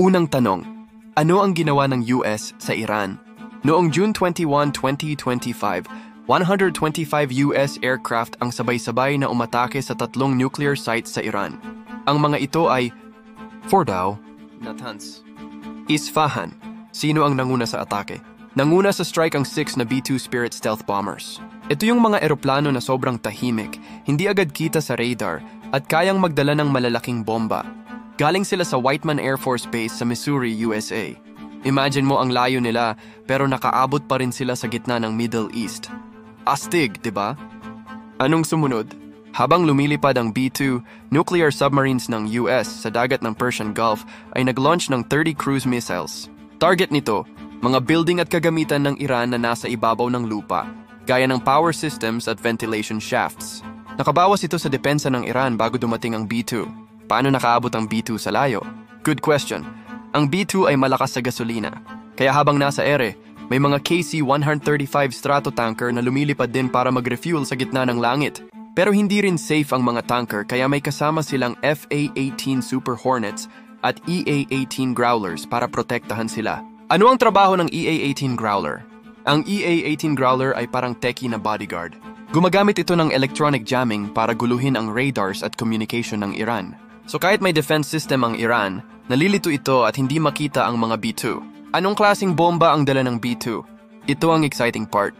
Unang tanong, ano ang ginawa ng US sa Iran? Noong June 21, 2025, 125 US aircraft ang sabay-sabay na umatake sa 3 nuclear sites sa Iran. Ang mga ito ay Fordow, Natanz, Isfahan. Sino ang nanguna sa atake? Nanguna sa strike ang 6 na B-2 Spirit stealth bombers. Ito yung mga eroplano na sobrang tahimik, hindi agad kita sa radar, at kayang magdala ng malalaking bomba. Galing sila sa Whiteman Air Force Base sa Missouri, USA. Imagine mo ang layo nila, pero nakaabot pa rin sila sa gitna ng Middle East. Astig, di ba? Anong sumunod? Habang lumilipad ang B-2, nuclear submarines ng US sa dagat ng Persian Gulf ay nag-launch ng 30 cruise missiles. Target nito, mga building at kagamitan ng Iran na nasa ibabaw ng lupa, gaya ng power systems at ventilation shafts. Nakabawas ito sa depensa ng Iran bago dumating ang B-2. Paano nakaabot ang B-2 sa layo? Good question. Ang B-2 ay malakas sa gasolina, kaya habang nasa ere, may mga KC-135 Stratotanker na lumilipad din para mag-refuel sa gitna ng langit. Pero hindi rin safe ang mga tanker kaya may kasama silang FA-18 Super Hornets at EA-18 Growlers para protektahan sila. Ano ang trabaho ng EA-18 Growler? Ang EA-18 Growler ay parang techie na bodyguard. Gumagamit ito ng electronic jamming para guluhin ang radars at communication ng Iran. So kahit may defense system ang Iran, nalilito ito at hindi makita ang mga B-2. Anong klaseng bomba ang dala ng B-2? Ito ang exciting part.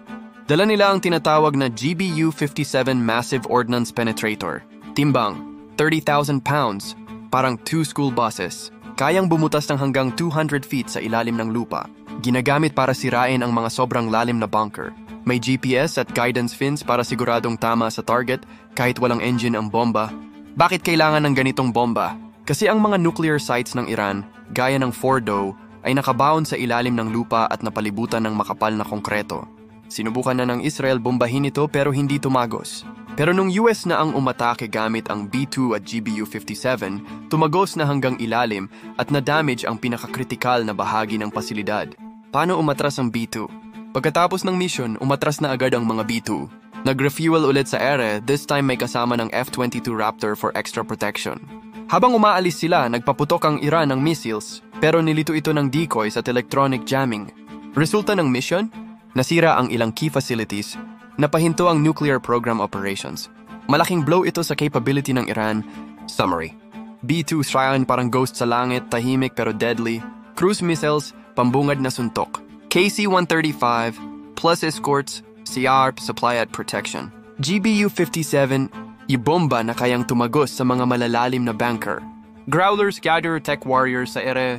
Dala nila ang tinatawag na GBU-57 Massive Ordnance Penetrator. Timbang, 30,000 pounds, parang 2 school buses. Kayang bumutas ng hanggang 200 feet sa ilalim ng lupa. Ginagamit para sirain ang mga sobrang lalim na bunker. May GPS at guidance fins para siguradong tama sa target kahit walang engine ang bomba. Bakit kailangan ng ganitong bomba? Kasi ang mga nuclear sites ng Iran, gaya ng Fordow, ay nakabaon sa ilalim ng lupa at napalibutan ng makapal na konkreto. Sinubukan na ng Israel bombahin ito pero hindi tumagos. Pero nung US na ang umatake gamit ang B-2 at GBU-57, tumagos na hanggang ilalim at na-damage ang pinakakritikal na bahagi ng pasilidad. Paano umatras ang B-2? Pagkatapos ng mission, umatras na agad ang mga B-2. Nag-refuel ulit sa ere, this time may kasama ng F-22 Raptor for extra protection. Habang umaalis sila, nagpaputok ang Iran ng missiles, pero nilito ito ng decoys at electronic jamming. Resulta ng mission? Nasira ang ilang key facilities, napahinto ang nuclear program operations. Malaking blow ito sa capability ng Iran. Summary: B-2 Shrine parang ghost sa langit, tahimik pero deadly. Cruise missiles, pambungad na suntok. KC-135, plus escorts, CR, supply at protection. GBU-57, ibomba na kayang tumagos sa mga malalalim na bunker. Growlers gather tech warriors sa ere,